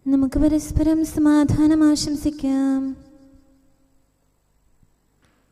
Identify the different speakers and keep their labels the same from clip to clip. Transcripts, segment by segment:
Speaker 1: നമുക്ക് പരസ്പരം സമാധാനം ആശംസിക്കാം.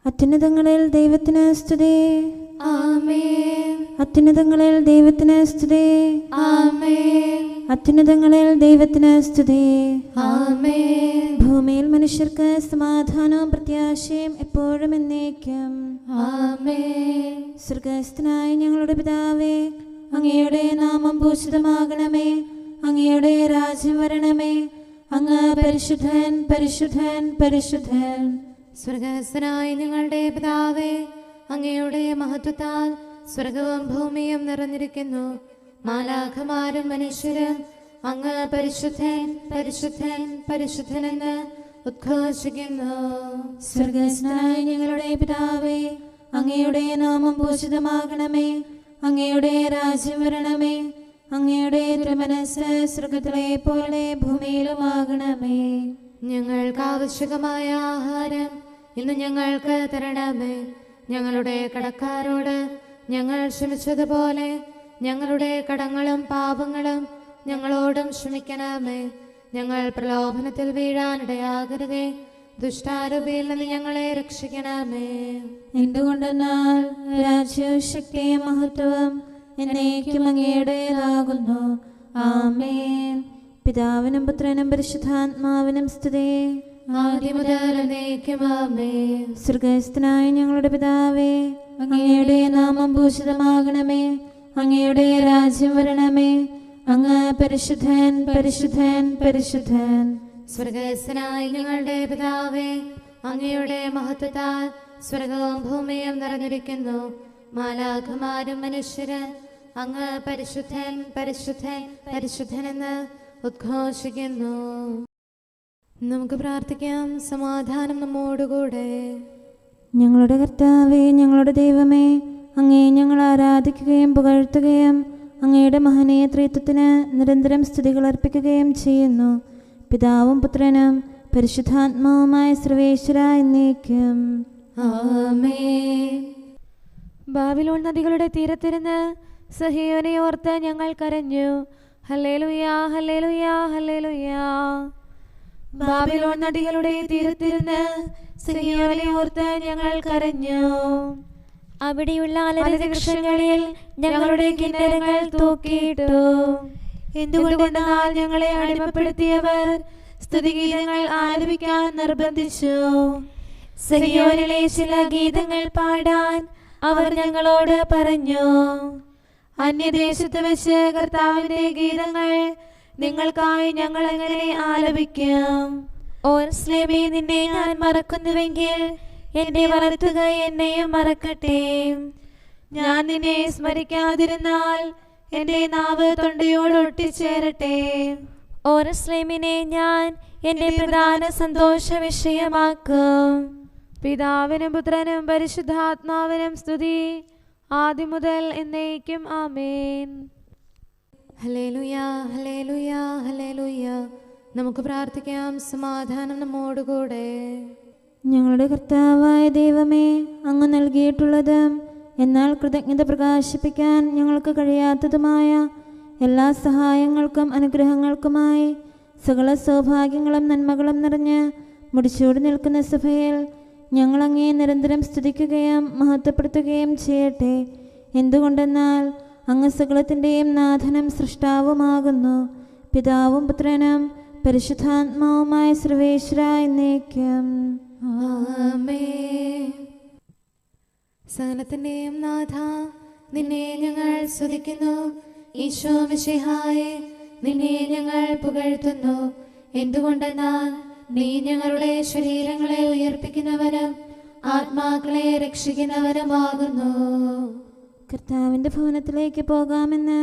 Speaker 1: അത്യുന്നതങ്ങളിൽ ദൈവത്തിന് സ്തുതി.
Speaker 2: ആമേൻ.
Speaker 1: അത്യുന്നതങ്ങളിൽ ദൈവത്തിന് സ്തുതി.
Speaker 2: ആമേൻ.
Speaker 1: അത്യുന്നതങ്ങളിൽ ദൈവത്തിന് സ്തുതി.
Speaker 2: ആമേൻ.
Speaker 1: ഭൂമിയിൽ മനുഷ്യർക്ക് സമാധാനവും പ്രത്യാശയും എപ്പോഴും എന്നേക്കും.
Speaker 2: ആമേൻ.
Speaker 1: സ്വർഗ്ഗസ്ഥനായ ഞങ്ങളുടെ പിതാവേ, അങ്ങയുടെ നാമം പൂജിതമാകണമേ. അങ്ങയുടെ രാജ്യം വരണമേ. അങ്ങ് പരിശുദ്ധൻ, പരിശുദ്ധൻ, പരിശുദ്ധൻ.
Speaker 2: സ്വർഗ്ഗസ്ഥനായ ഞങ്ങളുടെ പിതാവേ, അങ്ങയുടെ മഹത്വത്താൽ സ്വർഗവും ഭൂമിയും നിറഞ്ഞിരിക്കുന്നു. മാലാഖമാരും മനുഷ്യരും അങ്ങ് പരിശുദ്ധൻ, പരിശുദ്ധൻ, പരിശുദ്ധനെന്ന് ഉദ്ഘോഷിക്കുന്നു.
Speaker 1: സ്വർഗ്ഗസ്ഥനായ ഞങ്ങളുടെ പിതാവേ, അങ്ങയുടെ നാമം പൂജിതമാകണമേ. അങ്ങയുടെ രാജ്യം വരണമേ. അങ്ങയുടെ തിരുമനസ്സ് സ്വർഗ്ഗത്തിലെ പോലെ ഭൂമിയിലുമാകണമേ.
Speaker 2: ഞങ്ങൾക്ക് ആവശ്യകമായ ആഹാരം ഇന്ന് ഞങ്ങൾക്ക് തരണമേ. ഞങ്ങളുടെ കടക്കാരോട് ഞങ്ങൾ ക്ഷമിച്ചതുപോലെ ഞങ്ങളുടെ കടങ്ങളും പാപങ്ങളും ഞങ്ങളോടും ക്ഷമിക്കണമേ. ഞങ്ങൾ പ്രലോഭനത്തിൽ വീഴാനിടയാകരുതേ. ദുഷ്ടാരൂപിയിൽ നിന്ന് ഞങ്ങളെ രക്ഷിക്കണമേ.
Speaker 1: എന്തുകൊണ്ടെന്നാൽ രാജ്യവും ശക്തിയും മഹത്വവും എന്നേക്കും അങ്ങയുടേതാകുന്നു. ആമേൻ. പിതാവിനും പുത്രനും പരിശുദ്ധാത്മാവിനും സ്തുതി.
Speaker 2: ആദ്യം മുതൽ എന്നേക്കും ആമേൻ.
Speaker 1: സ്വർഗ്ഗസ്ഥനായ ഞങ്ങളുടെ പിതാവേ, അങ്ങയുടെ നാമം പൂജിതമാകണമേ. അങ്ങയുടെ രാജ്യം വരണമേ. അങ്ങ് പരിശുദ്ധൻ, പരിശുദ്ധൻ, പരിശുദ്ധൻ.
Speaker 2: സ്വർഗ്ഗസ്ഥനായ ഞങ്ങളുടെ പിതാവേ, അങ്ങയുടെ മഹത്വത്താൽ സ്വർഗവും ഭൂമിയും നിറഞ്ഞിരിക്കുന്നു. മാലാഖമാരും മനുഷ്യരും അങ്ങ് പരിശുദ്ധൻ, പരിശുദ്ധൻ, പരിശുദ്ധനെന്ന് ഉദ്ഘോഷിക്കുന്നു. നമുക്ക് പ്രാർത്ഥിക്കാം. സമാധാനം നമ്മോടുകൂടെ.
Speaker 1: ഞങ്ങളുടെ കർത്താവേ, ഞങ്ങളുടെ ദൈവമേ, അങ്ങയെ ഞങ്ങൾ ആരാധിക്കുകയും പുകഴ്ത്തുകയും അങ്ങയുടെ മഹനീയ ത്രിത്വത്തിന് നിരന്തരം സ്തുതികൾ അർപ്പിക്കുകയും ചെയ്യുന്നു. പിതാവും പുത്രനും പരിശുദ്ധാത്മാവുമായ സർവേശ്വര എന്നേക്കും.
Speaker 2: ആമേൻ.
Speaker 3: ബാബിലോൺ നദികളുടെ തീരത്തിരുന്ന് സഹീയോനെ ഓർത്ത് ഞങ്ങൾ കരഞ്ഞു. ഹല്ലേലൂയാ, ഹല്ലേലൂയാ, ഹല്ലേലൂയാ. ബാബിലോൺ നദികളുടെ തീരത്തിരുന്ന് സഹീയോനെ ഓർത്ത് ഞങ്ങൾ കരഞ്ഞു. അവിടെയുള്ള അലരിവൃക്ഷങ്ങളിൽ ഞങ്ങളുടെ കിന്നരങ്ങൾ തൂക്കിയിട്ടു. എന്തുകൊണ്ടെന്നാൽ ഞങ്ങളെ അടിമപ്പെടുത്തിയവർ സ്തുതിഗീതങ്ങൾ ആലപിക്കാൻ നിർബന്ധിച്ചു. സഹീയോനിലെ ചില ഗീതങ്ങൾ പാടാൻ അവർ ഞങ്ങളോട് പറഞ്ഞു. അന്യദേശത്ത് വെച്ച് കർത്താവിന്റെ ഗീതങ്ങൾ നിങ്ങൾക്കായി ഞങ്ങൾ എങ്ങനെ ആലപിക്കും? ഓർസ്ലേമേ, നിന്നെ ഞാൻ മറക്കുന്നുവെങ്കിൽ എന്റെ വളർത്തുക എന്നെയും മറക്കട്ടെ. ഞാൻ നിന്നെ സ്മരിക്കാതിരുന്നാൽ എന്റെ നാവ് തൊണ്ടയോട് ഒട്ടിച്ചേരട്ടെ. ഓർസ്ലേമിനെ ഞാൻ എന്റെ പ്രധാന സന്തോഷ വിഷയമാക്കും. പിതാവിനും പുത്രനും പരിശുദ്ധാത്മാവിനും സ്തുതി, ആദ്യം മുതൽ എന്നേക്കും. ആമേൻ.
Speaker 2: ഹല്ലേലൂയാ, ഹല്ലേലൂയാ, ഹല്ലേലൂയാ. നമുക്ക് പ്രാർത്ഥിക്കാം. സമാധാനം നമ്മോടുകൂടെ.
Speaker 1: ഞങ്ങളുടെ കർത്താവായ ദൈവമേ, അങ്ങ് നൽകിയിട്ടുള്ളതും എന്നാൽ കൃതജ്ഞത പ്രകാശിപ്പിക്കാൻ ഞങ്ങൾക്ക് കഴിയാത്തതുമായ എല്ലാ സഹായങ്ങൾക്കും അനുഗ്രഹങ്ങൾക്കുമായി സകല സൗഭാഗ്യങ്ങളും നന്മകളും നിറഞ്ഞ് മുടിച്ചൂടി നിൽക്കുന്ന സഭയിൽ ഞങ്ങൾ അങ്ങേ നിരന്തരം സ്തുതിക്കുകയും മഹത്വപ്പെടുത്തുകയും ചെയ്യട്ടെ. എന്തുകൊണ്ടെന്നാൽ അങ്ങ് സകലത്തിൻ്റെയും നാഥനും സൃഷ്ടാവുമാകുന്നു. പിതാവും പുത്രനും പരിശുദ്ധാത്മാവുമായ സർവേശ്വര എന്നേക്കും.
Speaker 2: ആമേൻ. സകലത്തിന്റെയും നാഥ, നിന്നെ ഞങ്ങൾ സ്തുതിക്കുന്നു. ഈശോ മിശിഹായേ, നിന്നെ ഞങ്ങൾ പുകഴ്ത്തുന്നു. എന്തുകൊണ്ടെന്നാൽ നീ ഞങ്ങളുടെ ശരീരങ്ങളെ ഉയർപ്പിക്കുന്നവനും ആത്മാക്കളെ രക്ഷിക്കുന്നവനുമാകുന്നു.
Speaker 1: കർത്താവിൻ്റെ ഭവനത്തിലേക്ക് പോകാമെന്ന്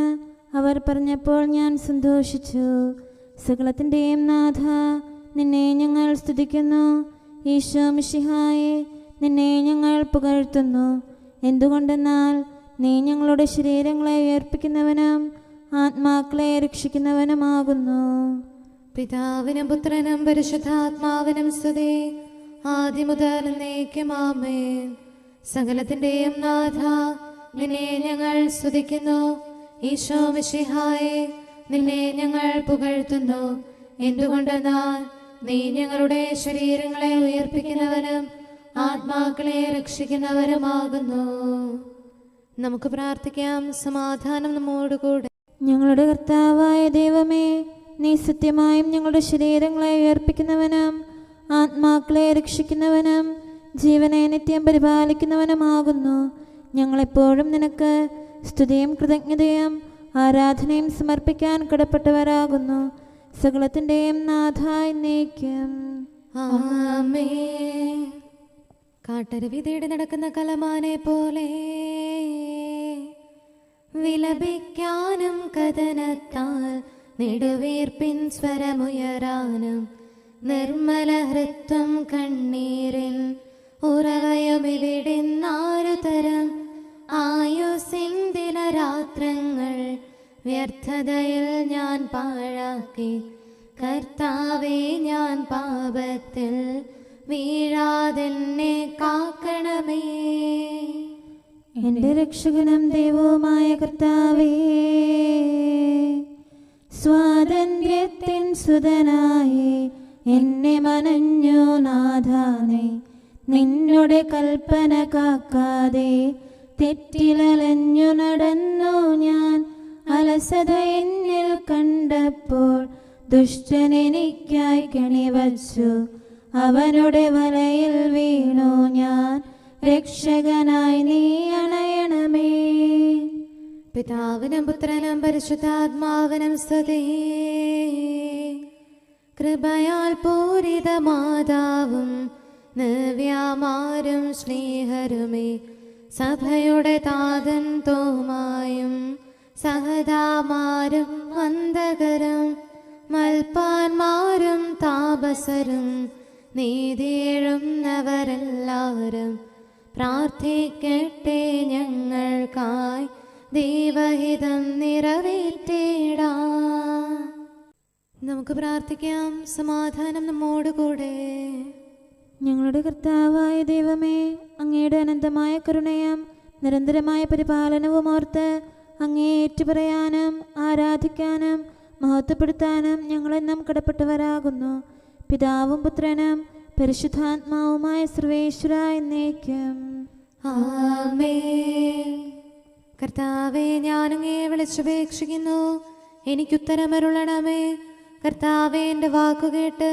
Speaker 1: അവർ പറഞ്ഞപ്പോൾ ഞാൻ സന്തോഷിച്ചു. സകലത്തിൻ്റെയും നാഥ, നിന്നെ ഞങ്ങൾ സ്തുതിക്കുന്നു. ഈശോ മിശിഹായേ, നിന്നെ ഞങ്ങൾ പുകഴ്ത്തുന്നു. എന്തുകൊണ്ടെന്നാൽ നീ ഞങ്ങളുടെ ശരീരങ്ങളെ ഉയർപ്പിക്കുന്നവനും ആത്മാക്കളെ രക്ഷിക്കുന്നവനുമാകുന്നു.
Speaker 2: പിതാവിനും പുത്രനും പരിശുദ്ധാത്മാവിനും സ്തുതി, ആദ്യം മുതൽ എന്നേക്കും. ആമേൻ. സകലത്തിന്റെയും നാഥ, നിന്നെ ഞങ്ങൾ സ്തുതിക്കുന്നു. ഈശോ മിശിഹായേ, നിന്നെ ഞങ്ങൾ പുകഴ്ത്തുന്നു. എന്തുകൊണ്ടെന്നാൽ നീ ഞങ്ങളുടെ ശരീരങ്ങളെ ഉയർപ്പിക്കുന്നവനും ആത്മാക്കളെ രക്ഷിക്കുന്നവരുമാകുന്നു. നമുക്ക് പ്രാർത്ഥിക്കാം. സമാധാനം നമ്മോടുകൂടെ.
Speaker 1: ഞങ്ങളുടെ കർത്താവായ ദൈവമേ, നീ സത്യമായും ഞങ്ങളുടെ ശരീരങ്ങളെ ഉയർപ്പിക്കുന്നവനും ആത്മാക്കളെ രക്ഷിക്കുന്നവനും ജീവനെ നിത്യം പരിപാലിക്കുന്നവനുമാകുന്നു. ഞങ്ങളെപ്പോഴും നിനക്ക് സ്തുതിയും കൃതജ്ഞതയും ആരാധനയും സമർപ്പിക്കാൻ കടപ്പെട്ടവരാകുന്നു. സകലത്തിൻ്റെയും നാഥ എന്നേക്കും.
Speaker 2: ആമേൻ. കാട്ടരുവി തേടി നടക്കുന്ന കലമാനെ പോലെ വിലപിക്കാനും കഥനത്താൽ നെടുവീർപ്പിൻ സ്വരമുയരാനും നിർമ്മല ഹൃത്വം കണ്ണീരിൽ ഉറവയുമിവിടുന്നാരു തരം ആയുസിൻ ദിനരാത്രങ്ങൾ വ്യർത്ഥതയിൽ ഞാൻ പാഴാക്കി. കർത്താവേ, ഞാൻ പാപത്തിൽ വീഴാതെന്നെ കാക്കണമേ.
Speaker 1: എൻ്റെ രക്ഷകനും ദൈവവുമായ കർത്താവേ, സ്വാതന്ത്ര്യത്തിൻ സുതനായി എന്നെ മനഞ്ഞു നാഥാനേ. നിന്നുടെ കൽപ്പന കാക്കാതെ തെറ്റിലലഞ്ഞു നടന്നു ഞാൻ. അലസത എന്നിൽ കണ്ടപ്പോൾ ദുഷ്ടനെനിക്കായി കണിവച്ചു. അവനുടെ വലയിൽ വീണു ഞാൻ. രക്ഷകനായി നീ അണയണമേ.
Speaker 2: പിതാവിനും പുത്രനും പരിശുദ്ധാത്മാവിനും സ്തുതി. കൃപയാൽ പൂരിത മാതാവും നവ്യാമാരും സ്നേഹരുമേ, സഭയുടെ താതൻ തോമായും സഹതാമാരും വന്ദകരും മൽപ്പാന്മാരും താപസരും നീതിയെഴുന്നവരെല്ലാവരും പ്രാർത്ഥിക്കട്ടെ ഞങ്ങൾക്കായി. ദൈവഹിതം നിറവേറ്റേടാം. നമുക്ക് പ്രാർത്ഥിക്കാം. സമാധാനം നമ്മോടുകൂടെ.
Speaker 1: ഞങ്ങളുടെ കർത്താവായ ദൈവമേ, അങ്ങയുടെ അനന്തമായ കരുണയും നിരന്തരമായ പരിപാലനവും ഓർത്ത് അങ്ങയെ ഏറ്റുപറയാനും ആരാധിക്കാനും മഹത്വപ്പെടുത്താനും ഞങ്ങളെന്നും കടപ്പെട്ടവരാകുന്നു. പിതാവും പുത്രനും പരിശുദ്ധാത്മാവുമായ സർവേശ്വര എന്നേക്കും.
Speaker 2: ആമേൻ. കർത്താവേ, ഞാനങ്ങയെ വിളിച്ചപേക്ഷിക്കുന്നു, എനിക്കുത്തരമരുളണമേ. കർത്താവേ, എൻ്റെ വാക്കുകേട്ട്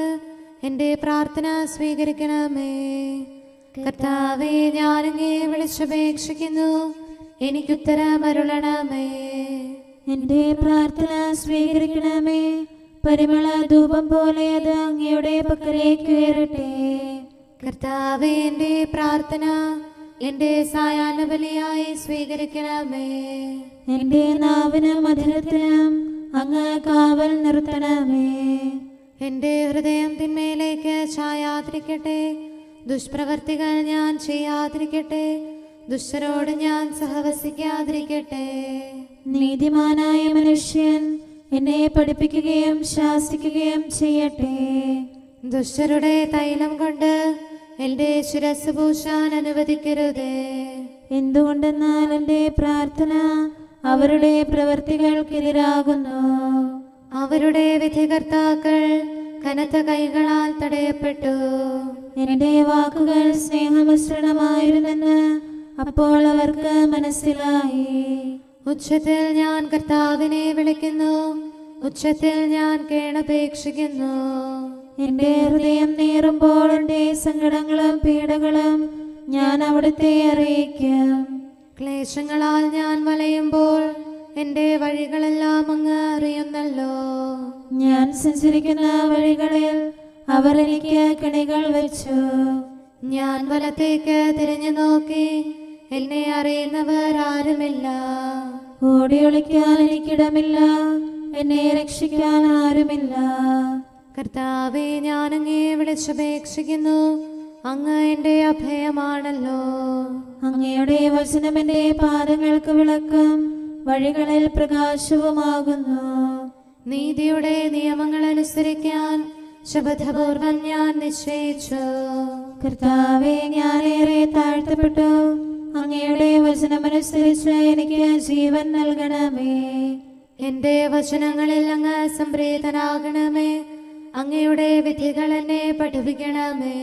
Speaker 2: എൻ്റെ പ്രാർത്ഥന സ്വീകരിക്കണമേ. കർത്താവേ, ഞാനങ്ങയെ വിളിച്ചപേക്ഷിക്കുന്നു, എനിക്കുത്തരമരുളണമേ.
Speaker 1: എൻ്റെ പ്രാർത്ഥന സ്വീകരിക്കണമേ. പരിമള ധൂപം പോലെ അത് അങ്ങയുടെ പക്കലേക്ക് ഉയരട്ടെ.
Speaker 2: കർത്താവേ, എൻ്റെ പ്രാർത്ഥന എൻ്റെ സായാഹ്ന ബലിയായി സ്വീകരിക്കണമേ.
Speaker 1: എൻ്റെ നാവിനും മധുരത്തിനും അങ്ങ് കാവൽ നിർത്തണമേ.
Speaker 2: എൻ്റെ ഹൃദയം തിന്മയിലേക്ക് ചായാതിരിക്കട്ടെ. ദുഷ്പ്രവർത്തികൾ ഞാൻ ചെയ്യാതിരിക്കട്ടെ. ദുഷ്ടരോട് ഞാൻ സഹവസിക്കാതിരിക്കട്ടെ.
Speaker 1: നീതിമാനായ മനുഷ്യൻ എന്നെ പഠിപ്പിക്കുകയും ശാസിക്കുകയും ചെയ്യട്ടെ.
Speaker 2: ദുഷ്ടരുടെ തൈലം കൊണ്ട് എൻ്റെ ശിരസ് പൂശാൻ അനുവദിക്കരുതേ.
Speaker 1: എന്തുകൊണ്ടെന്നാൽ എൻ്റെ പ്രാർത്ഥന അവരുടെ പ്രവൃത്തികൾക്കെതിരാകുന്നു.
Speaker 2: അവരുടെ വിധികർത്താക്കൾ കനത്ത കൈകളാൽ തടയപ്പെട്ടു.
Speaker 1: എൻ്റെ വാക്കുകൾ സ്നേഹമിശ്രണമായിരുന്നെന്ന് അപ്പോൾ അവർക്ക് മനസ്സിലായി.
Speaker 2: ഉച്ചത്തിൽ ഞാൻ കർത്താവിനെ വിളിക്കുന്നു, ഉച്ചത്തിൽ ഞാൻ കേണപേക്ഷിക്കുന്നു.
Speaker 1: എൻ്റെ ഹൃദയം നീറുമ്പോൾ എൻ്റെ സങ്കടങ്ങളും പീഡകളും ഞാൻ അവിടുത്തെ അറിയിക്കും.
Speaker 2: ക്ലേശങ്ങളാൽ ഞാൻ വലയുമ്പോൾ എൻ്റെ വഴികളെല്ലാം അങ്ങ് അറിയുന്നല്ലോ.
Speaker 1: ഞാൻ സഞ്ചരിക്കുന്ന വഴികളിൽ അവർ എനിക്ക് കണികൾ വെച്ചു.
Speaker 2: ഞാൻ വലത്തേക്ക് തിരിഞ്ഞു നോക്കി, എന്നെ അറിയുന്നവർ ആരുമില്ല.
Speaker 1: ഓടി ഒളിക്കാൻ എനിക്കിടമില്ല, എന്നെ രക്ഷിക്കാൻ ആരുമില്ല.
Speaker 2: കർത്താവേ, ഞാൻ അങ്ങയെ വിളിച്ചപേക്ഷിക്കുന്നു, അങ്ങ് എൻ്റെ അഭയമാണല്ലോ.
Speaker 1: അങ്ങയുടെ വചനം എൻ്റെ പാദങ്ങൾക്ക് വിളക്കും വഴികളിൽ പ്രകാശവുമാകുന്നു.
Speaker 2: നീതിയുടെ നിയമങ്ങൾ അനുസരിക്കാൻ ശപഥപൂർവം ഞാൻ നിശ്ചയിച്ചു.
Speaker 1: കർത്താവേ, ഞാനേറെ താഴ്ത്തപ്പെട്ടു. അങ്ങയുടെ വചനമനുസരിച്ച് എനിക്ക് ജീവൻ നൽകണമേ.
Speaker 2: എൻ്റെ വചനങ്ങളിൽ അങ്ങ് സംപ്രീതനാകണമേ. അങ്ങയുടെ വിധികൾ എന്നെ പഠിപ്പിക്കണമേ.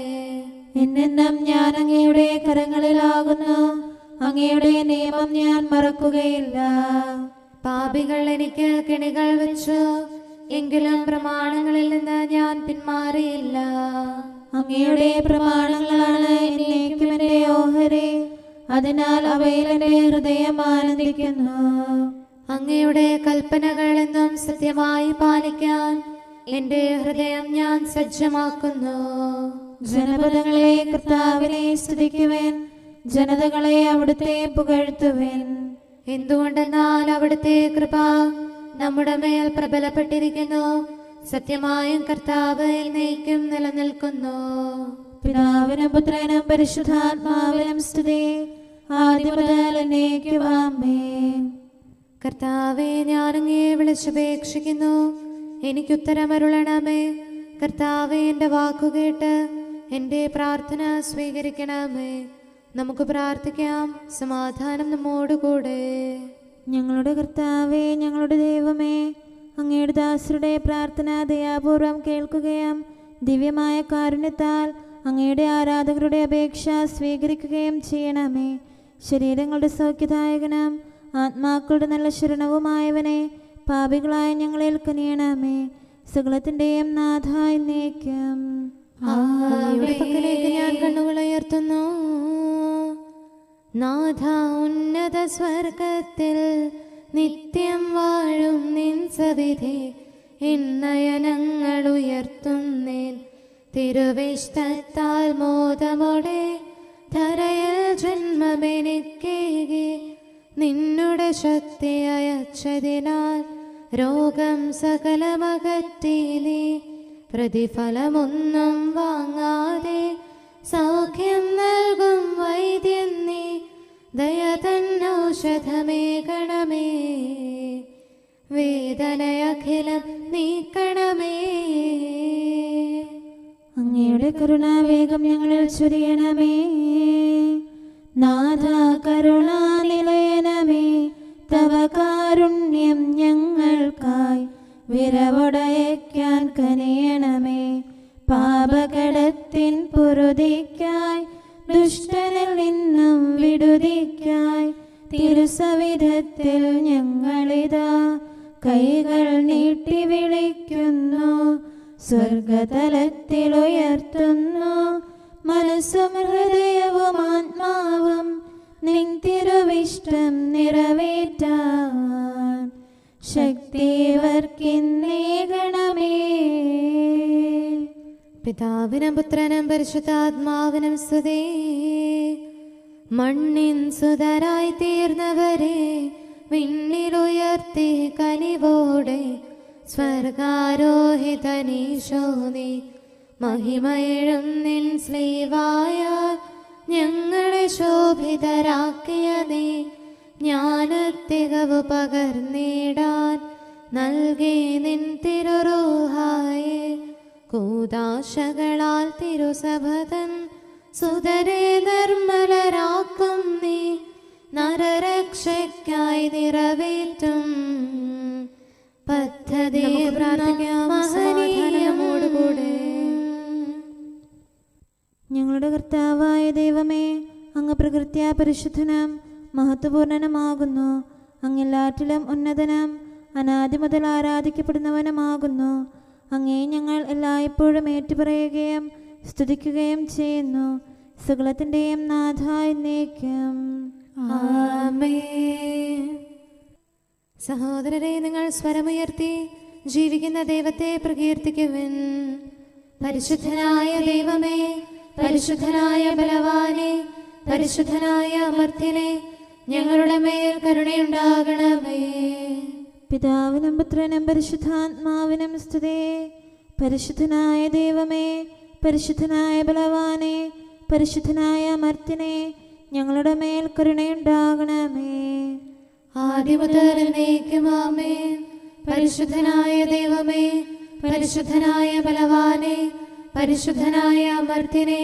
Speaker 1: എന്നെന്നും ഞാൻ അങ്ങയുടെ കരങ്ങളിലാകുന്നു. അങ്ങയുടെ നിയമം ഞാൻ മറക്കുകയില്ല.
Speaker 2: പാപികൾ എനിക്ക് കെണികൾ വെച്ചു, എങ്കിലും പ്രമാണങ്ങളിൽ നിന്ന് ഞാൻ പിന്മാറിയില്ല.
Speaker 1: അങ്ങയുടെ പ്രമാണങ്ങളാണ് എന്നേക്കും എന്റെ ഓഹരി. അതിനാൽ അവയിൽ എന്റെ ഹൃദയം ആനന്ദിക്കുന്നു.
Speaker 2: അങ്ങയുടെ കൽപ്പനകൾ എന്നും സത്യമായി പാലിക്കാൻ എന്റെ ഹൃദയം ഞാൻ സജ്ജമാക്കുന്നു.
Speaker 1: ജനപദങ്ങളെ കർത്താവിനെ സ്തുതിക്കുവേൻ, ജനതകളെ അവിടുത്തെ പുകഴ്ത്തുവേൻ.
Speaker 2: എന്തുകൊണ്ടെന്നാൽ അവിടുത്തെ കൃപ നമ്മുടെ മേൽ പ്രബലപ്പെട്ടിരിക്കുന്നു. സത്യമായും കർത്താവ് എന്നേക്കും നിലനിൽക്കുന്നു.
Speaker 1: പിതാവിനും പുത്രനും പരിശുദ്ധാത്മാവിനും സ്തുതി, ആദ്യം മുതൽ എന്നേക്കും ആമേൻ.
Speaker 2: കർത്താവെ, ഞാൻ അങ്ങയെ വിളിച്ചപേക്ഷിക്കുന്നു, എനിക്കുത്തരമരുളണമേ. കർത്താവെ, എൻ്റെ വാക്കുകേട്ട് എൻ്റെ പ്രാർത്ഥന സ്വീകരിക്കണമേ. നമുക്ക് പ്രാർത്ഥിക്കാം. സമാധാനം നമ്മോടുകൂടെ.
Speaker 1: ഞങ്ങളുടെ കർത്താവേ, ഞങ്ങളുടെ ദൈവമേ, അങ്ങയുടെ ദാസരുടെ പ്രാർത്ഥന ദയാപൂർവം കേൾക്കുകയും ദിവ്യമായ കാരുണ്യത്താൽ അങ്ങയുടെ ആരാധകരുടെ അപേക്ഷ സ്വീകരിക്കുകയും ചെയ്യണമേ. ശരീരങ്ങളുടെ സൗഖ്യദായകനും ആത്മാക്കളുടെ നല്ല ശരണവുമായവനെ, പാപികളായ ഞങ്ങളിൽ കനിയണമേ. സകലത്തിൻ്റെയും നാഥ എന്നേക്കും.
Speaker 2: അങ്ങയുടെ പക്കലേക്ക് ഞാൻ കണ്ണുകൾ ഉയർത്തുന്നു. നാഥ, ഉന്നത സ്വർഗത്തിൽ നിത്യം വാഴും നിൻ സവിധി നയനങ്ങൾ ഉയർത്തുന്നേൻ. തിരുവിഷ്ടത്താൽ മോദമോടെ ധരയിൽ ജന്മമെനിക്കേകി നിന്നുടെ ശക്തി അയച്ചതിനാൽ രോഗം സകലമകറ്റി നീ പ്രതിഫലമൊന്നും വാങ്ങാതെ സൗഖ്യം നൽകും വൈദ്യൻ നീ. ദയ തന്നൗഷധമേകണമേ, വേദനയഖിലം നീക്കണമേ.
Speaker 1: അങ്ങയുടെ കരുണാവേഗം ഞങ്ങളിൽ ചൊരിയണമേ. നാഥ, കരുണാനിലയനമേ, തവ കാരുണ്യം ഞങ്ങൾക്കായി വിരവൊടയയ്ക്കാൻ കനിയണമേ. പാപകടത്തിൻ പൊറുതിക്കായി ദുഷ്ടനിൽ നിന്നും വിടുതിക്കായി തിരുസവിധത്തിൽ ഞങ്ങളിതാ കൈകൾ നീട്ടി വിളിക്കുന്നു. സ്വർഗതലത്തിൽ ഉയർത്തുന്നു മനസ്സും ഹൃദയവും ആത്മാവും നിൻ തിരുവിഷ്ടം നിറവേറ്റാൻ ശക്തിവർക്കിന്നേകണമേ.
Speaker 2: പിതാവിനും പുത്രനും പരിശുദ്ധാത്മാവിനും സ്തുതി. മണ്ണിൻ സുതരായി തീർന്നവരെ വിണ്ണിലുയർത്തി കനിവോടെ സ്വർഗാരോഹിതനീശോ നീ മഹിമയിഴും നിൻ സ്ലീവായ ഞങ്ങളെ ശോഭിതരാക്കിയ നീ ജ്ഞാനത്തികവ് പകർന്നിടാൻ നൽകി നിൻ തിരുറൂഹായെ. കൂദാശകളാൽ തിരുസഭതൻ സുതരെ നിർമ്മലരാക്കും നീ നരരക്ഷയ്ക്കായി നിറവേറ്റും പദ്ധതി. മഹനീയമോടുകൂടെ
Speaker 1: ഞങ്ങളുടെ കർത്താവായ ദൈവമേ, അങ്ങ് പ്രകൃത്യാ പരിശുദ്ധനും മഹത്വപൂർണനുമാകുന്നു. അങ്ങെല്ലാറ്റിലും ഉന്നതനും അനാദി മുതൽ ആരാധിക്കപ്പെടുന്നവനുമാകുന്നു. അങ്ങേ ഞങ്ങൾ എല്ലായ്പ്പോഴും ഏറ്റുപറയുകയും സ്തുതിക്കുകയും ചെയ്യുന്നു. സകലത്തിൻ്റെയും നാഥ എന്നേക്കും.
Speaker 2: ആമേൻ. സഹോദരരെ, നിങ്ങൾ സ്വരമുയർത്തി ജീവിക്കുന്ന ദൈവത്തെ പ്രകീർത്തിക്കുവിൻ. പരിശുദ്ധനായ ദൈവമേ, പരിശുദ്ധനായ ബലവാനെ, പരിശുദ്ധനായ അമർത്യനെ, ഞങ്ങളുടെ മേൽ കരുണയുണ്ടാകണമേ.
Speaker 1: പിതാവിനും പുത്രനും പരിശുദ്ധാത്മാവിനും സ്തുതി. പരിശുദ്ധനായ ദൈവമേ, പരിശുദ്ധനായ ബലവാനെ, പരിശുദ്ധനായ അമർത്യനെ, ഞങ്ങളുടെ മേൽ കരുണയുണ്ടാകണമേ.
Speaker 2: ആദിമുതൽ എന്നേക്കും ആമേൻ. പരിശുദ്ധനായ ദൈവമേ, പരിശുദ്ധനായ ബലവാനെ, പരിശുദ്ധനായ അമർത്യനെ,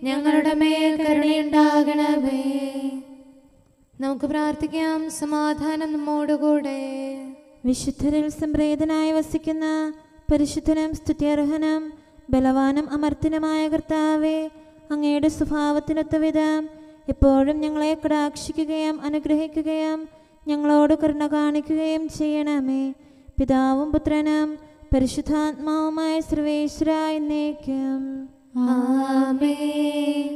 Speaker 2: ഞങ്ങളുടെ മേൽ കരുണയുണ്ടാകണമേ. നമുക്ക് പ്രാർത്ഥിക്കാം. സമാധാനം നമ്മോടുകൂടെ.
Speaker 1: വിശുദ്ധരിൽ സംപ്രീതനായി വസിക്കുന്ന പരിശുദ്ധനും സ്തുത്യർഹനും ബലവാനും അമർത്തനുമായ കർത്താവേ, അങ്ങയുടെ സ്വഭാവത്തിനൊത്ത വിധം എപ്പോഴും ഞങ്ങളെ കടാക്ഷിക്കുകയും അനുഗ്രഹിക്കുകയും ഞങ്ങളോട് കരുണ കാണിക്കുകയും ചെയ്യണമേ. പിതാവും പുത്രനും പരിശുദ്ധാത്മാവുമായ സർവേശ്വര എന്നേക്കും.
Speaker 2: ആമേൻ.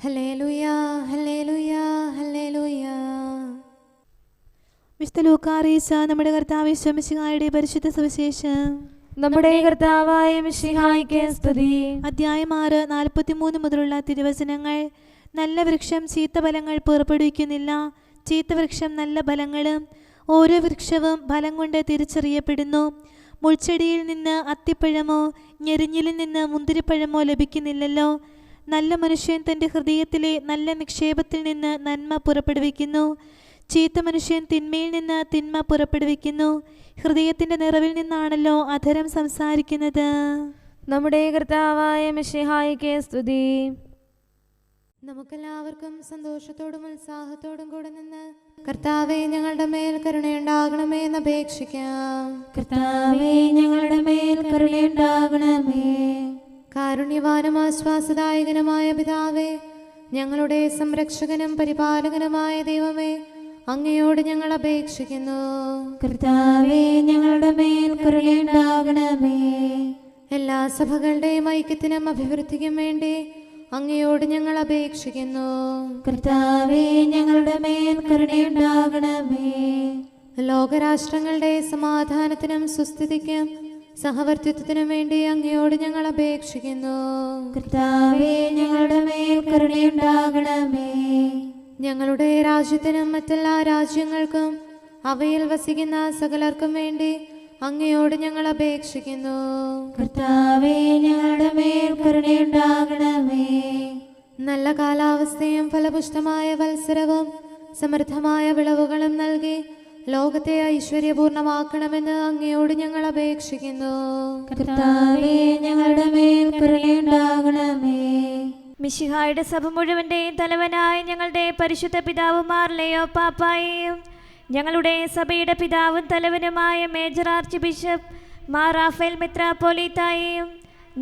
Speaker 2: ഹല്ലേലൂയ, ഹല്ലേലൂയ, ഹല്ലേലൂയ.
Speaker 3: വിശുദ്ധ ലൂക്കാ അറിയിച്ച നമ്മുടെ കർത്താവ് യേശു മിശിഹായുടെ പരിശുദ്ധ സുവിശേഷം.
Speaker 1: നമ്മുടെ കർത്താവായ മിശിഹായ്ക്ക് സ്തുതി.
Speaker 3: അധ്യായം 6, 43 മുതലുള്ള തിരുവചനങ്ങൾ. നല്ല വൃക്ഷം ചീത്ത ഫലങ്ങൾ പുറപ്പെടുവിക്കുന്നില്ല, ചീത്ത വൃക്ഷം നല്ല ഫലങ്ങളും. ഓരോ വൃക്ഷവും ഫലം കൊണ്ട് തിരിച്ചറിയപ്പെടുന്നു. മുൾച്ചെടിയിൽ നിന്ന് അത്തിപ്പഴമോ ഞെരിഞ്ഞിലിൽ നിന്ന് മുന്തിരിപ്പഴമോ ലഭിക്കുന്നില്ലല്ലോ. നല്ല മനുഷ്യൻ തൻ്റെ ഹൃദയത്തിലെ നല്ല നിക്ഷേപത്തിൽ നിന്ന് നന്മ പുറപ്പെടുവിക്കുന്നു. ചീത്ത മനുഷ്യൻ തിന്മയിൽ നിന്ന് തിന്മ പുറപ്പെടുവിക്കുന്നു. ഹൃദയത്തിൻ്റെ നിറവിൽ നിന്നാണല്ലോ അധരം സംസാരിക്കുന്നത്.
Speaker 1: നമ്മുടെ കർത്താവായ മിശിഹായ്ക്ക് സ്തുതി.
Speaker 2: നമുക്കെല്ലാവർക്കും സന്തോഷത്തോടും ഉത്സാഹത്തോടും കൂടെ നിന്ന് കർത്താവേ, ഞങ്ങളുടെ മേൽ കരുണയുണ്ടാകണമേ എന്ന് അപേക്ഷിക്കാം.
Speaker 1: കർത്താവേ, ഞങ്ങളുടെ മേൽ കരുണയുണ്ടാകണമേ.
Speaker 2: കാരുണ്യവാനും ആശ്വാസദായകനുമായ പിതാവേ, ഞങ്ങളുടെ സംരക്ഷകനും പരിപാലകനുമായ ദൈവമേ, അങ്ങയോട് ഞങ്ങൾ അപേക്ഷിക്കുന്നു.
Speaker 1: കർത്താവേ, ഞങ്ങളുടെ മേൽ കരുണയുണ്ടാകണമേ.
Speaker 2: എല്ലാ സഭകളുടെയും ഐക്യത്തിനും അഭിവൃദ്ധിക്കും വേണ്ടി അങ്ങയോട് ഞങ്ങൾ അപേക്ഷിക്കുന്നു.
Speaker 1: കർത്താവേ, ഞങ്ങളുടെ മേൽ കരുണയുണ്ടാകണമേ.
Speaker 2: ലോകരാഷ്ട്രങ്ങളുടെ സമാധാനത്തിനും സുസ്ഥിതിക്കും സഹവർത്തിത്വത്തിനും വേണ്ടി അങ്ങയോട് ഞങ്ങൾ അപേക്ഷിക്കുന്നു.
Speaker 1: കർത്താവേ, ഞങ്ങളുടെ മേൽ കരുണയുണ്ടാകണമേ.
Speaker 2: ഞങ്ങളുടെ രാജ്യത്തിനും മറ്റെല്ലാ രാജ്യങ്ങൾക്കും അവയിൽ വസിക്കുന്ന സകലർക്കും വേണ്ടി അങ്ങയോട് ഞങ്ങൾ അപേക്ഷിക്കുന്നു.
Speaker 1: കർത്താവേ, ഞങ്ങളുടെ മേൽ കരുണയുണ്ടാകണമേ.
Speaker 2: നല്ല കാലാവസ്ഥയും ഫലപുഷ്ടമായ വത്സരവും സമൃദ്ധമായ വിളവുകളും നൽകി ലോകത്തെ ഐശ്വര്യപൂർണമാക്കണമെന്ന് അങ്ങയോട് ഞങ്ങൾ അപേക്ഷിക്കുന്നു.
Speaker 1: കർത്താവേ, ഞങ്ങളുടെ മേൽ കരുണയുണ്ടാകണമേ.
Speaker 4: മിശിഹായുടെ സഭ മുഴുവൻ്റെയും തലവനായ ഞങ്ങളുടെ പരിശുദ്ധ പിതാവുമാർ ലെയോ പാപ്പായെയും ഞങ്ങളുടെ സഭയുടെ പിതാവും തലവനുമായ മേജർ ആർച്ച് ബിഷപ്പ് മാർ റാഫേൽ മെത്രാപ്പോലീത്തായെയും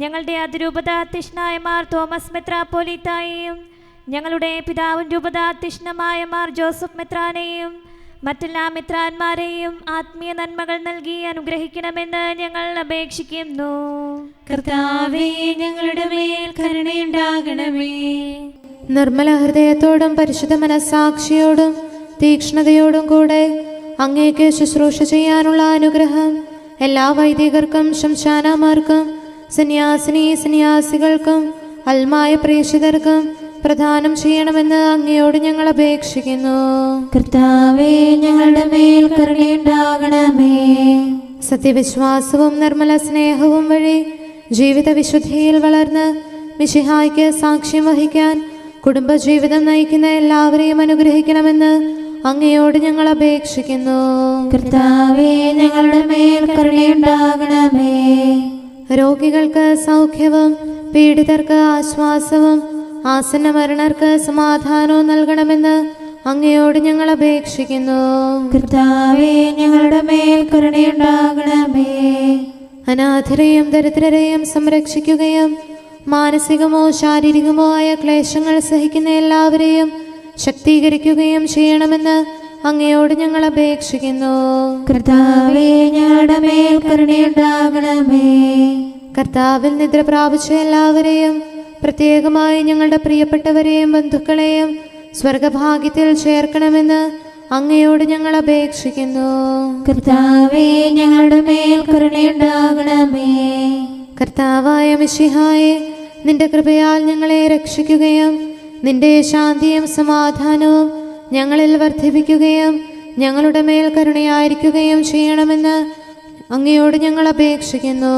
Speaker 4: ഞങ്ങളുടെ അതിരൂപതാധ്യക്ഷനായ മാർ തോമസ് മെത്രാപ്പോലീത്തായെയും ഞങ്ങളുടെ പിതാവും രൂപതാധ്യക്ഷനുമായ മാർ ജോസഫ് മെത്രാനെയും മറ്റെല്ലാ മെത്രാന്മാരെയും ആത്മീയ നന്മകൾ നൽകി അനുഗ്രഹിക്കണമെന്ന് ഞങ്ങൾ അപേക്ഷിക്കുന്നു.
Speaker 1: കർത്താവേ, ഞങ്ങളുടെ മേൽ കരുണയുണ്ടാകണമേ.
Speaker 2: നിർമ്മല ഹൃദയത്തോടും പരിശുദ്ധ മനസ്സാക്ഷിയോടും തീക്ഷ്ണതയോടും കൂടെ അങ്ങേക്ക് ശുശ്രൂഷ ചെയ്യാനുള്ള അനുഗ്രഹം എല്ലാ വൈദികർക്കും ശംശാനമാർക്കും സന്യാസികൾക്കും അൽമായ പ്രേക്ഷിതർക്കും പ്രദാനം ചെയ്യണമെന്ന് അങ്ങയോട് ഞങ്ങൾ അപേക്ഷിക്കുന്നു.
Speaker 1: കർത്താവേ, ഞങ്ങളുടെ മേൽ കരുണയുണ്ടാകണമേ.
Speaker 2: സത്യവിശ്വാസവും നിർമ്മല സ്നേഹവും വഴി ജീവിത വിശുദ്ധിയിൽ വളർന്ന് മിശിഹായ്ക്ക് സാക്ഷ്യം വഹിക്കാൻ കുടുംബജീവിതം നയിക്കുന്ന എല്ലാവരെയും അനുഗ്രഹിക്കണമെന്ന് അങ്ങയോട് ഞങ്ങൾ അപേക്ഷിക്കുന്നു.
Speaker 1: കർത്താവേ, ഞങ്ങളുടെ മേൽ കരുണയുണ്ടാകണമേ.
Speaker 2: രോഗികൾക്ക് സൗഖ്യവും പീഡിതർക്ക് ആശ്വാസവും ആസന്ന മരണർക്ക് സമാധാനവും നൽകണമെന്ന് അങ്ങയോട് ഞങ്ങൾ അപേക്ഷിക്കുന്നു.
Speaker 1: കർത്താവേ, ഞങ്ങളുടെ മേൽ കരുണയുണ്ടാകണമേ.
Speaker 2: അനാഥരെയും ദരിദ്രരെയും സംരക്ഷിക്കുകയും മാനസികമോ ശാരീരികമോ ആയ ക്ലേശങ്ങൾ സഹിക്കുന്ന എല്ലാവരെയും ശക്തീകരിക്കുകയും ചെയ്യണമെന്ന് അങ്ങയോട് ഞങ്ങൾ അപേക്ഷിക്കുന്നു.
Speaker 1: കർത്താവേ, ഞങ്ങളുടെ മേൽ കരുണയുണ്ടാകണമേ.
Speaker 2: കർത്താവിൽ നിദ്ര പ്രാപിച്ച എല്ലാവരെയും പ്രത്യേകമായി ഞങ്ങളുടെ പ്രിയപ്പെട്ടവരെയും ബന്ധുക്കളെയും സ്വർഗഭാഗ്യത്തിൽ ചേർക്കണമെന്ന് അങ്ങയോട് ഞങ്ങൾ അപേക്ഷിക്കുന്നു.
Speaker 1: കർത്താവേ, ഞങ്ങളുടെ മേൽ കരുണയുണ്ടാകണമേ.
Speaker 2: കർത്താവായ മിശിഹായെ, നിന്റെ കൃപയാൽ ഞങ്ങളെ രക്ഷിക്കുകയും നിന്റെ ശാന്തിയും സമാധാനവും ഞങ്ങളിൽ വർദ്ധിപ്പിക്കുകയും ഞങ്ങളുടെ മേൽ കരുണയായിരിക്കുകയും ചെയ്യണമെന്ന് അങ്ങയോട് ഞങ്ങൾ അപേക്ഷിക്കുന്നു.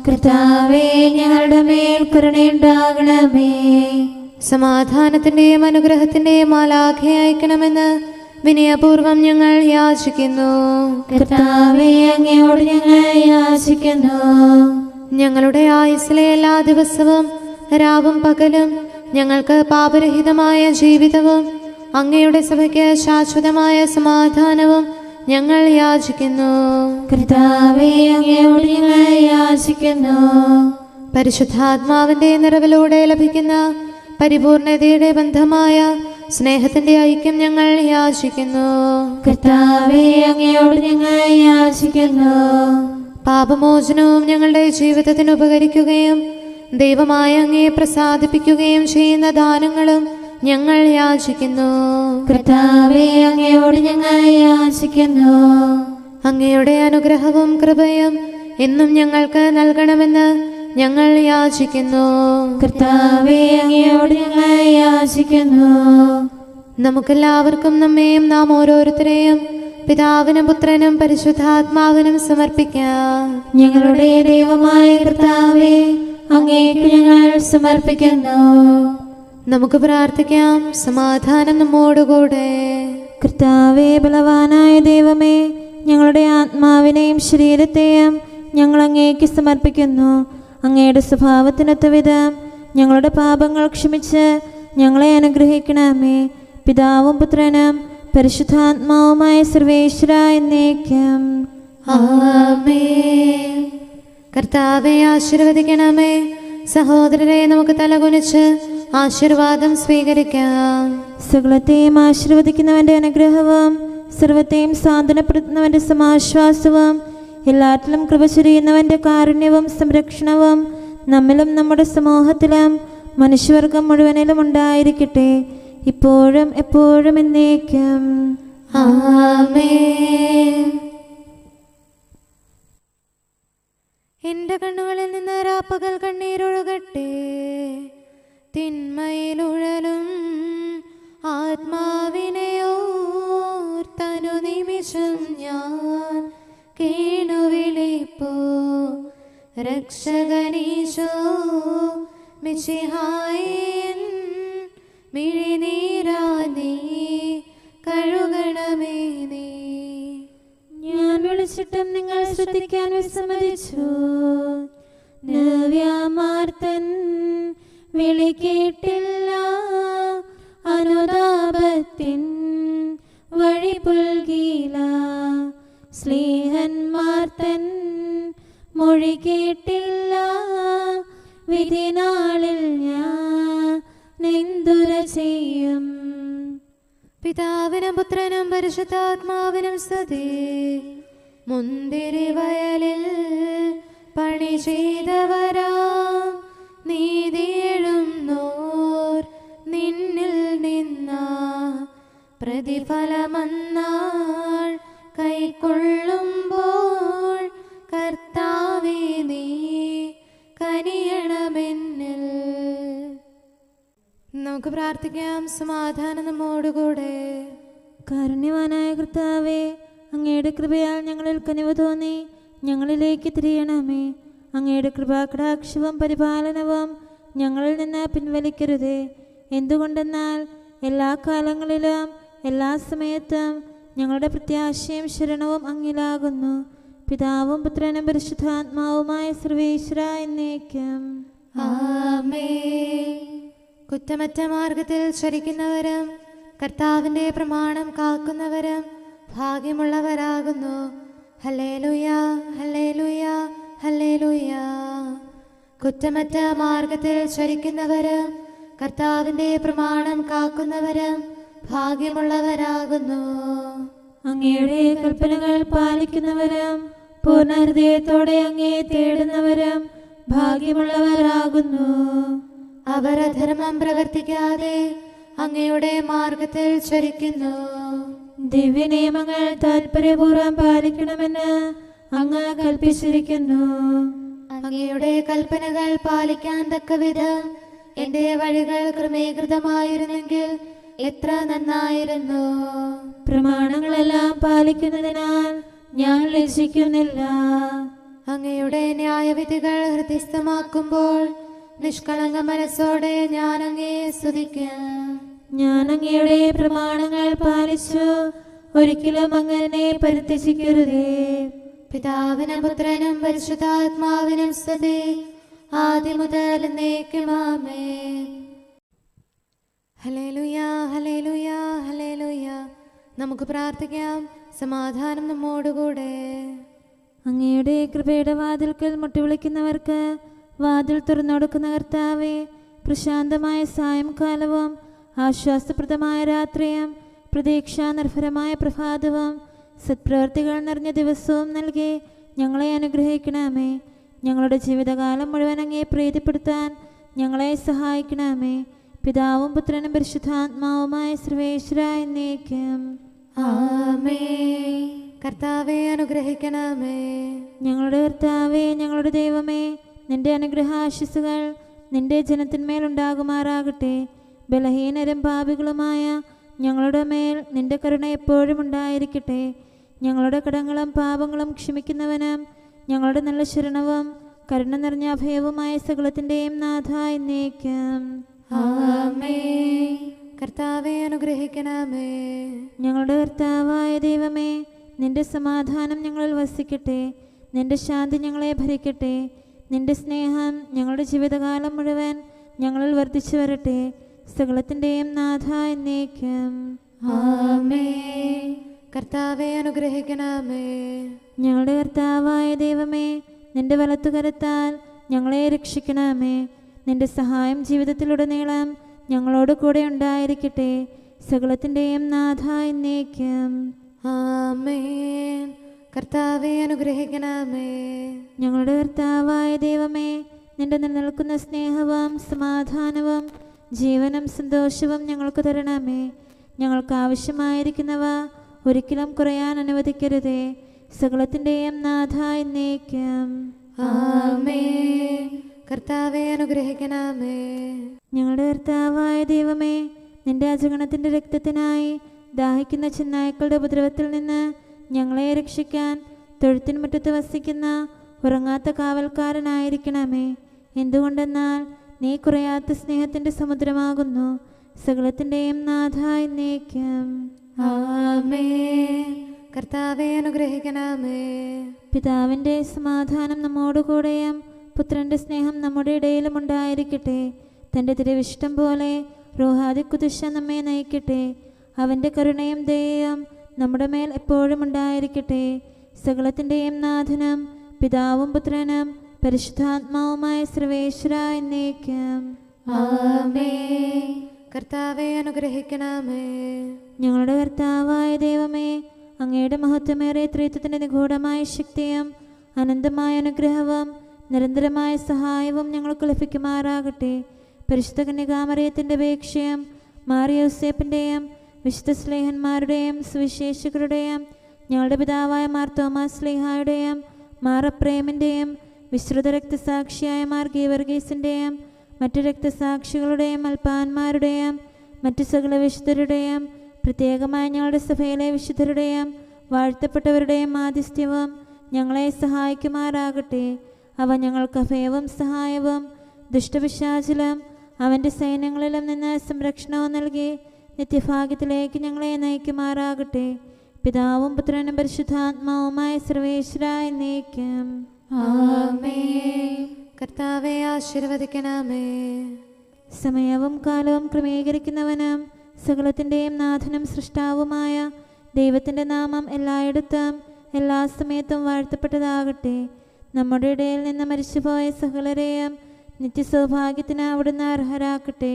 Speaker 1: കർത്താവേ, ഞങ്ങളുടെ മേൽ കരുണയുണ്ടാകണമേ.
Speaker 2: സമാധാനത്തിന്റെയും അനുഗ്രഹത്തിന്റെയും മാലാഖയെ അയക്കണമെന്ന് വിനയപൂർവം ഞങ്ങൾ യാചിക്കുന്നു.
Speaker 1: കർത്താവേ, അങ്ങയോട് ഞങ്ങൾ യാചിക്കുന്നു.
Speaker 2: ഞങ്ങളുടെ ആയുസ്സിലെ എല്ലാ ദിവസവും രാവും പകലും ഞങ്ങൾക്ക് പാപരഹിതമായ ജീവിതവും അങ്ങയുടെ സഭയ്ക്ക് ശാശ്വതമായ സമാധാനവും ഞങ്ങൾ യാചിക്കുന്നു.
Speaker 1: കർത്താവേ, അങ്ങയോട് ഞങ്ങൾ യാചിക്കുന്നു.
Speaker 2: പരിശുദ്ധാത്മാവിന്റെ നിറവിലൂടെ ലഭിക്കുന്ന പരിപൂർണതയുടെ ബന്ധമായ സ്നേഹത്തിന്റെ ഐക്യം ഞങ്ങൾ യാചിക്കുന്നു.
Speaker 1: കർത്താവേ, അങ്ങയോട് ഞങ്ങൾ യാചിക്കുന്നു.
Speaker 2: പാപമോചനവും ഞങ്ങളുടെ ജീവിതത്തിന് ഉപകരിക്കുകയും ദൈവമായ അങ്ങയെ പ്രസാദിപ്പിക്കുകയും ചെയ്യുന്ന ദാനങ്ങളും ഞങ്ങൾ യാചിക്കുന്നു.
Speaker 1: കർത്താവേ, അങ്ങയോട് ഞങ്ങൾ യാചിക്കുന്നു.
Speaker 2: അങ്ങയുടെ അനുഗ്രഹവും കൃപയും എന്നും ഞങ്ങൾക്ക് നൽകണമെന്ന് ഞങ്ങൾ യാചിക്കുന്നു.
Speaker 1: കർത്താവേ, അങ്ങയോട് ഞങ്ങൾ യാചിക്കുന്നു.
Speaker 2: നമുക്കെല്ലാവർക്കും നമ്മെയും നാം ഓരോരുത്തരെയും പിതാവിനും പുത്രനും പരിശുദ്ധാത്മാവിനും സമർപ്പിക്കാം.
Speaker 1: ഞങ്ങളുടെ ദൈവമായ കർത്താവേ, അങ്ങേക്ക് ഞങ്ങൾ സമർപ്പിക്കുന്നു.
Speaker 2: നമുക്ക് പ്രാർത്ഥിക്കാം. സമാധാനം നമ്മോടുകൂടെ.
Speaker 1: കർത്താവേ, ബലവാനായ ദൈവമേ, ഞങ്ങളുടെ ആത്മാവിനെയും ശരീരത്തെയും ഞങ്ങൾ അങ്ങേക്ക് സമർപ്പിക്കുന്നു. അങ്ങയുടെ സ്വഭാവത്തിനൊത്ത വിധം ഞങ്ങളുടെ പാപങ്ങൾ ക്ഷമിച്ച് ഞങ്ങളെ അനുഗ്രഹിക്കണമേ. പിതാവും പുത്രനും പരിശുദ്ധാത്മാവുമായ സർവേശ്വര എന്നേക്കും.
Speaker 2: ആമേൻ. കർത്താവെ ആശീർവദിക്കണമേ. സഹോദരരെ, നമുക്ക് തലകുനിച്ച് ആശീർവാദം സ്വീകരിക്കാം.
Speaker 1: സകലത്തെയും ആശീർവദിക്കുന്നവന്റെ അനുഗ്രഹവും സർവത്തെയും സാന്ത്വനപ്പെടുത്തുന്നവന്റെ സമാശ്വാസവും എല്ലാറ്റിലും കൃപ ചൊരിയുന്നവന്റെ കാരുണ്യവും സംരക്ഷണവും നമ്മിലും നമ്മുടെ സമൂഹത്തിലും മനുഷ്യവർഗം മുഴുവനിലും ഉണ്ടായിരിക്കട്ടെ, ഇപ്പോഴും എപ്പോഴും എന്നേക്കും.
Speaker 2: ആമേൻ. എന്റെ കണ്ണുകളിൽ നിന്ന് രാപ്പകൽ കണ്ണീരൊഴുകട്ടെ. തിന്മയിലുഴലും ആത്മാവിനെയോർത്തനു നിമിഷം ഞാൻ കേണുവിളിപ്പോ. രക്ഷകനീശോ മിശിഹായൻ മിഴിനീരാ നീ കഴുകണമേ നീ.
Speaker 1: ഞാൻ വിളിച്ചിട്ടും നിങ്ങൾ ശ്രദ്ധിക്കാൻ വിസമ്മതിച്ചു. നവ്യമാർത്തൻ വിളി കേട്ടില്ല. അനുതാപത്തിൻ വഴി പുൽകില. സ്നേഹന്മാർത്തൻ മൊഴി കേട്ടില്ല. വിധിനാളിൽ ഞാൻ എന്തുര ചെയ്യും.
Speaker 2: പിതാവിനും പുത്രനും പരിശുദ്ധാത്മാവിനും സ്തുതി. മുന്തിരി വയലിൽ പണി ചെയ്തവരാം നീതിയെഴുന്നോർ നിന്നിൽ നിന്ന പ്രതിഫലമന്നാൾ കൈക്കൊള്ളുമ്പോൾ കർത്താവേ നീ കനിയണമെന്നിൽ. നമുക്ക് പ്രാർത്ഥിക്കാം. സമാധാനം നമ്മോടുകൂടെ.
Speaker 1: കാരുണ്യവാനായ കർത്താവേ, അങ്ങയുടെ കൃപയാൽ ഞങ്ങളിൽ കനിവ് തോന്നി ഞങ്ങളിലേക്ക് തിരിയണമേ. അങ്ങയുടെ കൃപാകടാക്ഷവും പരിപാലനവും ഞങ്ങളിൽ നിന്ന് പിൻവലിക്കരുതേ. എന്തുകൊണ്ടെന്നാൽ എല്ലാ കാലങ്ങളിലും എല്ലാ സമയത്തും ഞങ്ങളുടെ പ്രത്യാശയും ശരണവും അങ്ങിലാകുന്നു. പിതാവും പുത്രനും പരിശുദ്ധാത്മാവുമായ സർവേശ്വര എന്നേക്കും.
Speaker 2: ആമേൻ. കുറ്റമറ്റ മാർഗത്തിൽ ചരിക്കുന്നവരും കർത്താവിൻ്റെ പ്രമാണം കാക്കുന്നവരും ഭാഗ്യമുള്ളവരാകുന്നു. ഹല്ലേലൂയ, ഹല്ലേലൂയ, ഹല്ലേലൂയ. കുറ്റമറ്റ മാർഗത്തിൽ ചരിക്കുന്നവരും കർത്താവിൻ്റെ പ്രമാണം കാക്കുന്നവരും ഭാഗ്യമുള്ളവരാകുന്നു.
Speaker 1: അങ്ങയുടെ കൽപ്പനകൾ പാലിക്കുന്നവരും പൂർണ്ണ ഹൃദയത്തോടെ അങ്ങയെ തേടുന്നവരും ഭാഗ്യമുള്ളവരാകുന്നു.
Speaker 2: അവർ അധർമ്മം പ്രവർത്തിക്കാതെ അങ്ങയുടെ മാർഗത്തിൽ ചരിക്കുന്നു.
Speaker 1: ദിവ്യനിയമങ്ങൾ താൽപര്യപൂർവ്വം പാലിക്കണമെന്ന് അങ്ങ് കൽപ്പിച്ചിരിക്കുന്നു.
Speaker 2: അങ്ങയുടെ കൽപ്പനകൾ പാലിക്കാൻ തക്കവിധം എന്റെ വഴികൾ ക്രമീകൃതമായിരുന്നെങ്കിൽ എത്ര നന്നായിരുന്നു.
Speaker 1: പ്രമാണങ്ങളെല്ലാം പാലിക്കുന്നതിനാൽ ഞാൻ ലജ്ജിക്കുന്നില്ല.
Speaker 2: അങ്ങയുടെ ന്യായവിധികൾ ഹൃദയസ്ഥമാക്കുമ്പോൾ നിഷ്കളങ്ക മനസ്സോടെ ഞാൻ അങ്ങയെ സ്തുതിക്കാം.
Speaker 1: ഞാൻ അങ്ങയുടെ പ്രമാണങ്ങൾ പാലിച്ചു, ഒരിക്കലും അങ്ങനെ പരിത്യജിക്കരുതേ.
Speaker 2: പിതാവിനും പുത്രനും പരിശുദ്ധാത്മാവിനും സ്തുതി, ആദ്യം മുതൽ എന്നേക്കും ആമേൻ. ഹല്ലേലൂയ, ഹല്ലേലൂയ, ഹല്ലേലൂയ. നമുക്ക് പ്രാർത്ഥിക്കാം. സമാധാനം നമ്മോടുകൂടെ.
Speaker 1: അങ്ങയുടെ കൃപയുടെ വാതിൽക്കൽ മുട്ടിവിളിക്കുന്നവർക്ക് വാതിൽ തുറന്നുകൊടുക്കുന്ന കർത്താവേ, പ്രശാന്തമായ സായംകാലവും ആശ്വാസപ്രദമായ രാത്രിയും പ്രതീക്ഷാനിർഭരമായ പ്രഭാതവും സത്പ്രവർത്തികൾ നിറഞ്ഞ ദിവസവും നൽകി ഞങ്ങളെ അനുഗ്രഹിക്കണമേ. ഞങ്ങളുടെ ജീവിതകാലം മുഴുവൻ അങ്ങയെ പ്രീതിപ്പെടുത്താൻ ഞങ്ങളെ സഹായിക്കണമേ. പിതാവും പുത്രനും പരിശുദ്ധാത്മാവുമായ സർവേശ്വരായ എന്നേക്കും
Speaker 2: ആമേൻ. കർത്താവെ അനുഗ്രഹിക്കണമേ.
Speaker 1: ഞങ്ങളുടെ കർത്താവേ, ഞങ്ങളുടെ ദൈവമേ, നിന്റെ അനുഗ്രഹാശിസുകൾ നിന്റെ ജനത്തിന്മേലുണ്ടാകുമാറാകട്ടെ. ബലഹീനരും പാപികളുമായ ഞങ്ങളുടെ മേൽ നിന്റെ കരുണ എപ്പോഴും ഉണ്ടായിരിക്കട്ടെ. ഞങ്ങളുടെ കടങ്ങളും പാപങ്ങളും ക്ഷമിക്കുന്നവനും ഞങ്ങളുടെ നല്ല ശരണവും കരുണ നിറഞ്ഞ അഭയവുമായ സകലത്തിൻ്റെയും നാഥ എന്നേക്കും
Speaker 2: ആമേൻ. കർത്താവെ അനുഗ്രഹിക്കണമേ.
Speaker 1: ഞങ്ങളുടെ കർത്താവായ ദൈവമേ, നിന്റെ സമാധാനം ഞങ്ങളിൽ വസിക്കട്ടെ. നിന്റെ ശാന്തി ഞങ്ങളെ ഭരിക്കട്ടെ. നിന്റെ സ്നേഹം ഞങ്ങളുടെ ജീവിതകാലം മുഴുവൻ ഞങ്ങളിൽ വർദ്ധിച്ചു വരട്ടെ. സകലത്തിൻ്റെയും നാഥ എന്നേക്കും
Speaker 2: ആമേൻ. കർത്താവെ അനുഗ്രഹിക്കണമേ.
Speaker 1: ഞങ്ങളുടെ കർത്താവായ ദൈവമേ, നിന്റെ വലത്തുകരത്താൽ ഞങ്ങളെ രക്ഷിക്കണമേ. നിന്റെ സഹായം ജീവിതത്തിലുടനീളം ഞങ്ങളോട് കൂടെ ഉണ്ടായിരിക്കട്ടെ. സകലത്തിൻ്റെയും നാഥ എന്നേക്കും
Speaker 2: ആമേൻ. കർത്താവെ അനുഗ്രഹിക്കണമേ.
Speaker 1: ഞങ്ങളുടെ കർത്താവായ ദൈവമേ, നിന്റെ നിലനിൽക്കുന്ന സ്നേഹവും സമാധാനവും ജീവനും സന്തോഷവും ഞങ്ങൾക്ക് തരണമേ. ഞങ്ങൾക്ക് ആവശ്യമായിരിക്കുന്നവ ഒരിക്കലും കുറയാൻ അനുവദിക്കരുതേ. സകലത്തിൻ്റെയും നാഥ എന്നേക്കും
Speaker 2: ആമേൻ. കർത്താവെ അനുഗ്രഹിക്കണമേ.
Speaker 1: ഞങ്ങളുടെ കർത്താവായ ദൈവമേ, നിന്റെ അജഗണത്തിൻ്റെ രക്തത്തിനായി ദാഹിക്കുന്ന ചെന്നായ്ക്കളുടെ ഉപദ്രവത്തിൽ നിന്ന് ഞങ്ങളെ രക്ഷിക്കാൻ തൊഴുത്തിൻ മുറ്റത്ത് വസിക്കുന്ന ഉറങ്ങാത്ത കാവൽക്കാരനായിരിക്കണമേ. എന്തുകൊണ്ടെന്നാൽ നീ കുറയാത്ത സ്നേഹത്തിൻ്റെ സമുദ്രമാകുന്നു. സകലത്തിൻ്റെയും നാഥ എന്നേക്കും
Speaker 2: ആമേൻ. കർത്താവെ അനുഗ്രഹിക്കണമേ.
Speaker 1: പിതാവിൻ്റെ സമാധാനം നമ്മോടുകൂടെയും പുത്രൻ്റെ സ്നേഹം നമ്മുടെ ഇടയിലും ഉണ്ടായിരിക്കട്ടെ. തൻ്റെ തിരുവിഷ്ടം പോലെ റൂഹാദി കുദുശ നമ്മെ നയിക്കട്ടെ. അവൻ്റെ കരുണയും ദയയും നമ്മുടെ മേൽ എപ്പോഴും ഉണ്ടായിരിക്കട്ടെ. സകലത്തിൻ്റെയും നാഥനും പിതാവും പുത്രനും പരിശുദ്ധാത്മാവുമായ സർവേശ്വര എന്നേക്കും
Speaker 2: ആമേൻ. കർത്താവെ അനുഗ്രഹിക്കണമേ.
Speaker 1: ഞങ്ങളുടെ കർത്താവായ ദൈവമേ, അങ്ങയുടെ മഹത്വമേറിയ ത്രിത്വത്തിൻ്റെ നിഗൂഢമായ ശക്തിയും അനന്തമായ അനുഗ്രഹവും നിരന്തരമായ സഹായവും ഞങ്ങൾക്ക് ലഭിക്കുമാറാകട്ടെ. പരിശുദ്ധ കന്യകാമറിയത്തിൻ്റെ അപേക്ഷയും മാറിയോസേപ്പിൻ്റെയും വിശുദ്ധ സ്ലേഹന്മാരുടെയും സുവിശേഷകരുടെയും ഞങ്ങളുടെ പിതാവായ മാർ തോമാസ് സ്ലീഹായുടെയും മാർ അപ്രേമിൻ്റെയും വിശ്രുത രക്തസാക്ഷിയായ മാർ ഗീവർഗീസിൻ്റെയും മറ്റു രക്തസാക്ഷികളുടെയും അൽപ്പാന്മാരുടെയും മറ്റു സകല വിശുദ്ധരുടെയും പ്രത്യേകമായി ഞങ്ങളുടെ സഭയിലെ വിശുദ്ധരുടെയും വാഴ്ത്തപ്പെട്ടവരുടെയും മാധ്യസ്ഥ്യവും ഞങ്ങളെ സഹായിക്കുമാറാകട്ടെ. അവ ഞങ്ങൾക്ക് അഭയവും സഹായവും ദുഷ്ടപിശാചിലും അവൻ്റെ സൈന്യങ്ങളിലും നിന്ന് സംരക്ഷണവും നൽകി നിത്യഭാഗ്യത്തിലേക്ക് ഞങ്ങളെ നയിക്കുമാറാകട്ടെ. പിതാവും പുത്രനും പരിശുദ്ധാത്മാവുമായ സർവേശ്വര എന്നേക്കും
Speaker 2: ആമേൻ. കർത്താവെ ആശീർവദിക്കണമേ.
Speaker 1: സമയവും കാലവും ക്രമീകരിക്കുന്നവനും സകലത്തിൻ്റെയും നാഥനും സൃഷ്ടാവുമായ ദൈവത്തിൻ്റെ നാമം എല്ലായിടത്തും എല്ലാ സമയത്തും വാഴ്ത്തപ്പെട്ടതാകട്ടെ. നമ്മുടെ ഇടയിൽ നിന്ന് മരിച്ചുപോയ സകലരെയും നിത്യസൗഭാഗ്യത്തിന് അവിടുന്ന് അർഹരാക്കട്ടെ.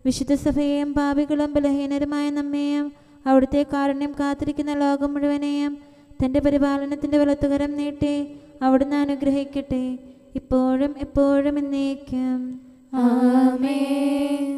Speaker 1: വിശുദ്ധ സഭയെയും പാപികളും ബലഹീനരുമായ നമ്മെയും അവിടുത്തെ കാരുണ്യം കാത്തിരിക്കുന്ന ലോകം മുഴുവനെയും തൻ്റെ പരിപാലനത്തിൻ്റെ വലത്തുകരം നീട്ടി അവിടുന്ന് അനുഗ്രഹിക്കട്ടെ, ഇപ്പോഴും എപ്പോഴും എന്നേക്കും
Speaker 2: ആമേൻ.